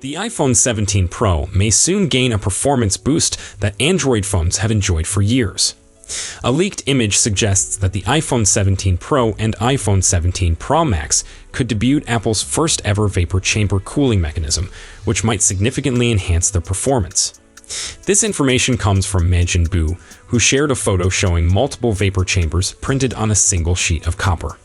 The iPhone 17 Pro may soon gain a performance boost that Android phones have enjoyed for years. A leaked image suggests that the iPhone 17 Pro and iPhone 17 Pro Max could debut Apple's first-ever vapor chamber cooling mechanism, which might significantly enhance their performance. This information comes from Majin Bu, who shared a photo showing multiple vapor chambers printed on a single sheet of copper.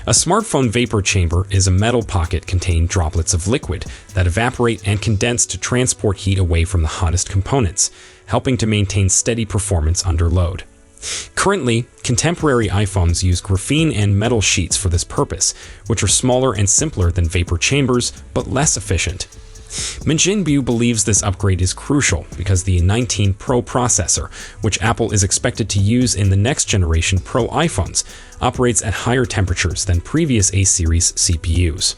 A smartphone vapor chamber is a metal pocket containing droplets of liquid that evaporate and condense to transport heat away from the hottest components, helping to maintain steady performance under load. Currently, contemporary iPhones use graphene and metal sheets for this purpose, which are smaller and simpler than vapor chambers, but less efficient. Majin Bu believes this upgrade is crucial because the A19 Pro processor, which Apple is expected to use in the next-generation Pro iPhones, operates at higher temperatures than previous A-series CPUs.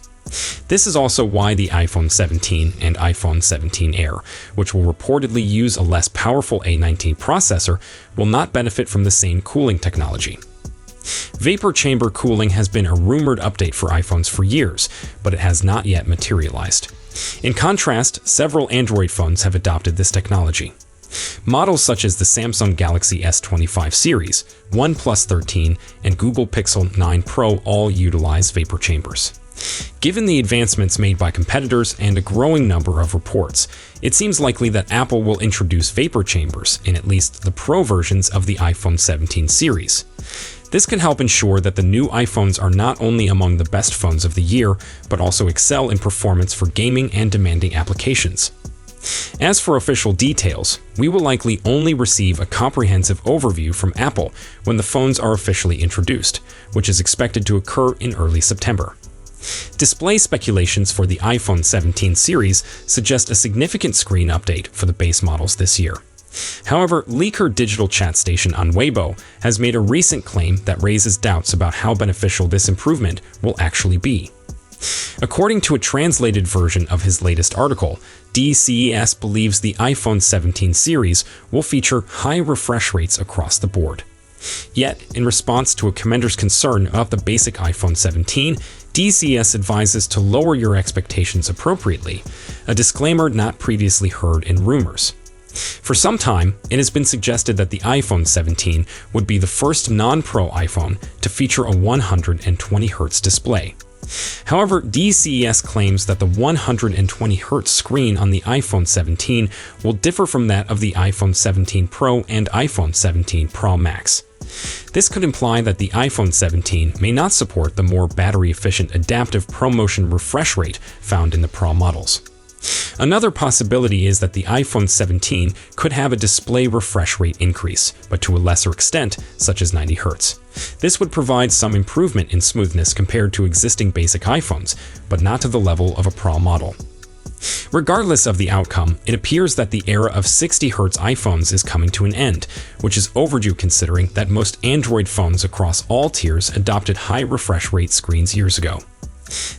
This is also why the iPhone 17 and iPhone 17 Air, which will reportedly use a less powerful A19 processor, will not benefit from the same cooling technology. Vapor chamber cooling has been a rumored update for iPhones for years, but it has not yet materialized. In contrast, several Android phones have adopted this technology. Models such as the Samsung Galaxy S25 series, OnePlus 13, and Google Pixel 9 Pro all utilize vapor chambers. Given the advancements made by competitors and a growing number of reports, it seems likely that Apple will introduce vapor chambers in at least the Pro versions of the iPhone 17 series. This could help ensure that the new iPhones are not only among the best phones of the year, but also excel in performance for gaming and demanding applications. As for official details, we will likely only receive a comprehensive overview from Apple when the phones are officially introduced, which is expected to occur in early September. Display speculations for the iPhone 17 series suggest a significant screen update for the base models this year. However, leaker Digital Chat Station on Weibo has made a recent claim that raises doubts about how beneficial this improvement will actually be. According to a translated version of his latest article, DCES believes the iPhone 17 series will feature high refresh rates across the board. Yet, in response to a commenter's concern about the basic iPhone 17, DCES advises to lower your expectations appropriately, a disclaimer not previously heard in rumors. For some time, it has been suggested that the iPhone 17 would be the first non-Pro iPhone to feature a 120Hz display. However, DCES claims that the 120Hz screen on the iPhone 17 will differ from that of the iPhone 17 Pro and iPhone 17 Pro Max. This could imply that the iPhone 17 may not support the more battery-efficient adaptive ProMotion refresh rate found in the Pro models. Another possibility is that the iPhone 17 could have a display refresh rate increase, but to a lesser extent, such as 90 Hz. This would provide some improvement in smoothness compared to existing basic iPhones, but not to the level of a Pro model. Regardless of the outcome, it appears that the era of 60 Hz iPhones is coming to an end, which is overdue considering that most Android phones across all tiers adopted high refresh rate screens years ago.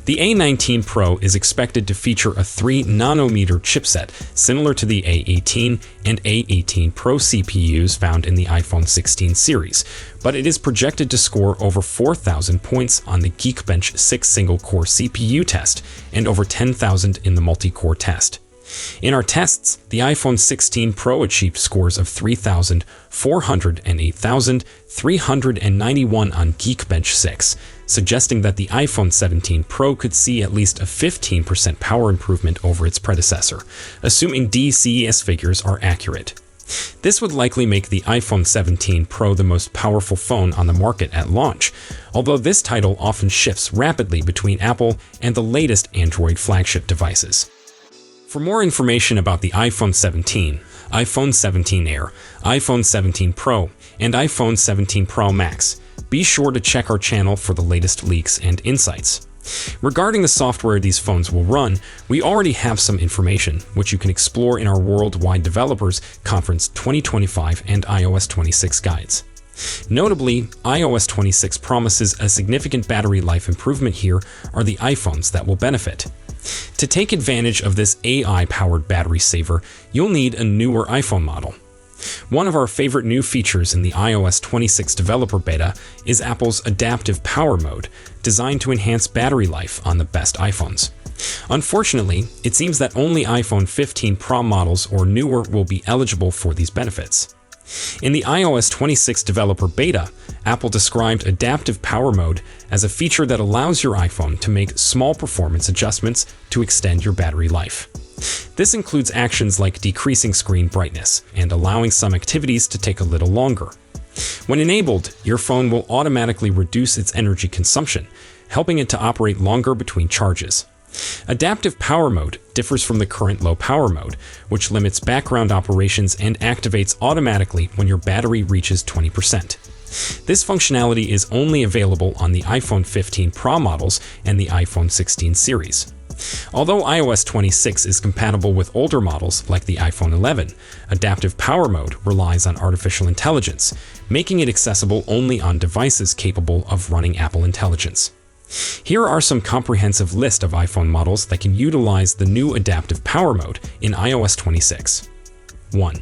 The A19 Pro is expected to feature a 3nm chipset similar to the A18 and A18 Pro CPUs found in the iPhone 16 series, but it is projected to score over 4,000 points on the Geekbench 6 single-core CPU test and over 10,000 in the multi-core test. In our tests, the iPhone 16 Pro achieved scores of 3,400 and 8,391 on Geekbench 6, suggesting that the iPhone 17 Pro could see at least a 15% power improvement over its predecessor, assuming DCES figures are accurate. This would likely make the iPhone 17 Pro the most powerful phone on the market at launch, although this title often shifts rapidly between Apple and the latest Android flagship devices. For more information about the iPhone 17, iPhone 17 Air, iPhone 17 Pro, and iPhone 17 Pro Max, be sure to check our channel for the latest leaks and insights. Regarding the software these phones will run, we already have some information, which you can explore in our Worldwide Developers Conference 2025 and iOS 26 guides. Notably, iOS 26 promises a significant battery life improvement. Here are the iPhones that will benefit. To take advantage of this AI-powered battery saver, you'll need a newer iPhone model. One of our favorite new features in the iOS 26 developer beta is Apple's adaptive power mode, designed to enhance battery life on the best iPhones. Unfortunately, it seems that only iPhone 15 Pro models or newer will be eligible for these benefits. In the iOS 26 developer beta, Apple described adaptive power mode as a feature that allows your iPhone to make small performance adjustments to extend your battery life. This includes actions like decreasing screen brightness and allowing some activities to take a little longer. When enabled, your phone will automatically reduce its energy consumption, helping it to operate longer between charges. Adaptive power mode differs from the current low power mode, which limits background operations and activates automatically when your battery reaches 20%. This functionality is only available on the iPhone 15 Pro models and the iPhone 16 series. Although iOS 26 is compatible with older models like the iPhone 11, adaptive power mode relies on artificial intelligence, making it accessible only on devices capable of running Apple Intelligence. Here are some comprehensive list of iPhone models that can utilize the new adaptive power mode in iOS 26. 1.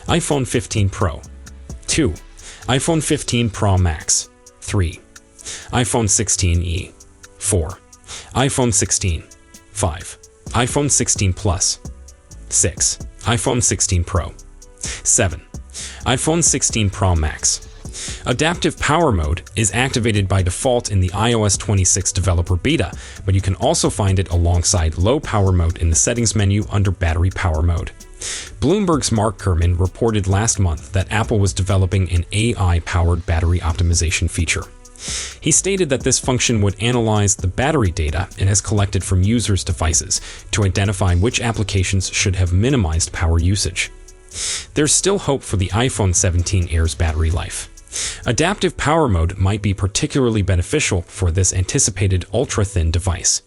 iPhone 15 Pro. 2. iPhone 15 Pro Max. 3. iPhone 16e. 4. iPhone 16. 5. iPhone 16 Plus. 6. iPhone 16 Pro. 7. iPhone 16 Pro Max. Adaptive power mode is activated by default in the iOS 26 developer beta, but you can also find it alongside low power mode in the settings menu under battery power mode. Bloomberg's Mark Gurman reported last month that Apple was developing an AI-powered battery optimization feature. He stated that this function would analyze the battery data it has collected from users' devices to identify which applications should have minimized power usage. There's still hope for the iPhone 17 Air's battery life. Adaptive power mode might be particularly beneficial for this anticipated ultra-thin device.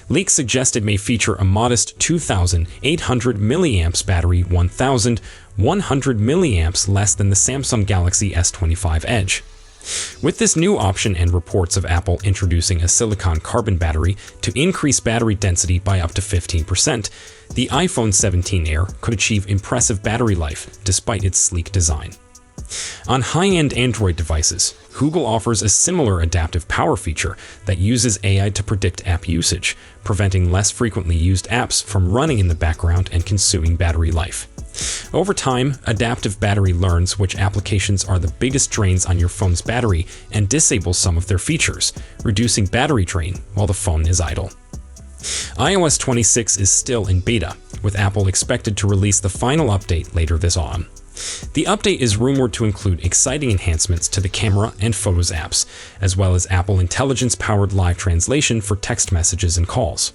Leaks suggest it may feature a modest 2,800 mAh battery, 1,100 mAh less than the Samsung Galaxy S25 Edge. With this new option and reports of Apple introducing a silicon carbon battery to increase battery density by up to 15%, the iPhone 17 Air could achieve impressive battery life despite its sleek design. On high-end Android devices, Google offers a similar adaptive power feature that uses AI to predict app usage, preventing less frequently used apps from running in the background and consuming battery life. Over time, adaptive battery learns which applications are the biggest drains on your phone's battery and disables some of their features, reducing battery drain while the phone is idle. iOS 26 is still in beta, with Apple expected to release the final update later this autumn. The update is rumored to include exciting enhancements to the camera and Photos apps, as well as Apple Intelligence-powered live translation for text messages and calls.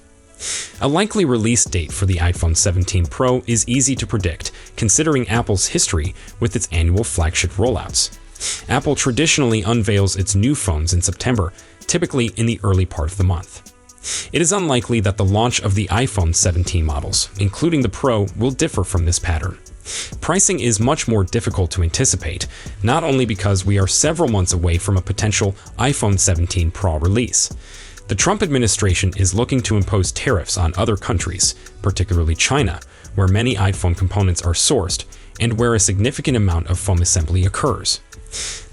A likely release date for the iPhone 17 Pro is easy to predict, considering Apple's history with its annual flagship rollouts. Apple traditionally unveils its new phones in September, typically in the early part of the month. It is unlikely that the launch of the iPhone 17 models, including the Pro, will differ from this pattern. Pricing is much more difficult to anticipate, not only because we are several months away from a potential iPhone 17 Pro release. The Trump administration is looking to impose tariffs on other countries, particularly China, where many iPhone components are sourced and where a significant amount of phone assembly occurs.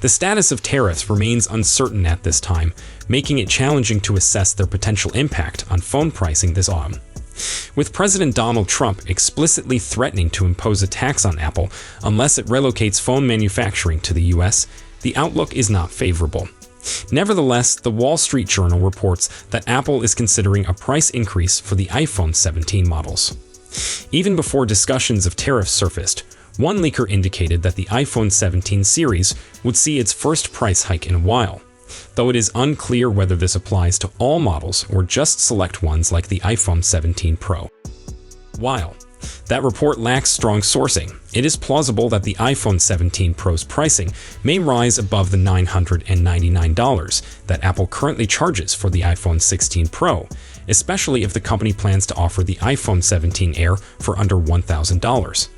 The status of tariffs remains uncertain at this time, making it challenging to assess their potential impact on phone pricing this autumn. With President Donald Trump explicitly threatening to impose a tax on Apple unless it relocates phone manufacturing to the US, the outlook is not favorable. Nevertheless, the Wall Street Journal reports that Apple is considering a price increase for the iPhone 17 models. Even before discussions of tariffs surfaced, one leaker indicated that the iPhone 17 series would see its first price hike in a while, though it is unclear whether this applies to all models or just select ones like the iPhone 17 Pro. While that report lacks strong sourcing, it is plausible that the iPhone 17 Pro's pricing may rise above the $999 that Apple currently charges for the iPhone 16 Pro, especially if the company plans to offer the iPhone 17 Air for under $1,000.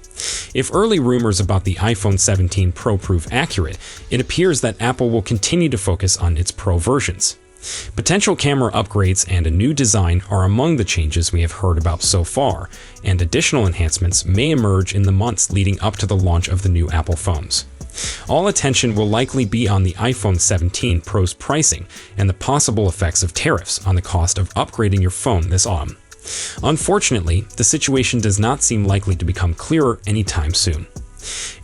If early rumors about the iPhone 17 Pro prove accurate, it appears that Apple will continue to focus on its Pro versions. Potential camera upgrades and a new design are among the changes we have heard about so far, and additional enhancements may emerge in the months leading up to the launch of the new Apple phones. All attention will likely be on the iPhone 17 Pro's pricing and the possible effects of tariffs on the cost of upgrading your phone this autumn. Unfortunately, the situation does not seem likely to become clearer anytime soon.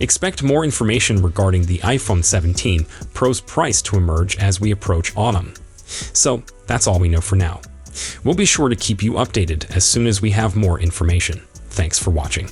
Expect more information regarding the iPhone 17 Pro's price to emerge as we approach autumn. So that's all we know for now. We'll be sure to keep you updated as soon as we have more information. Thanks for watching.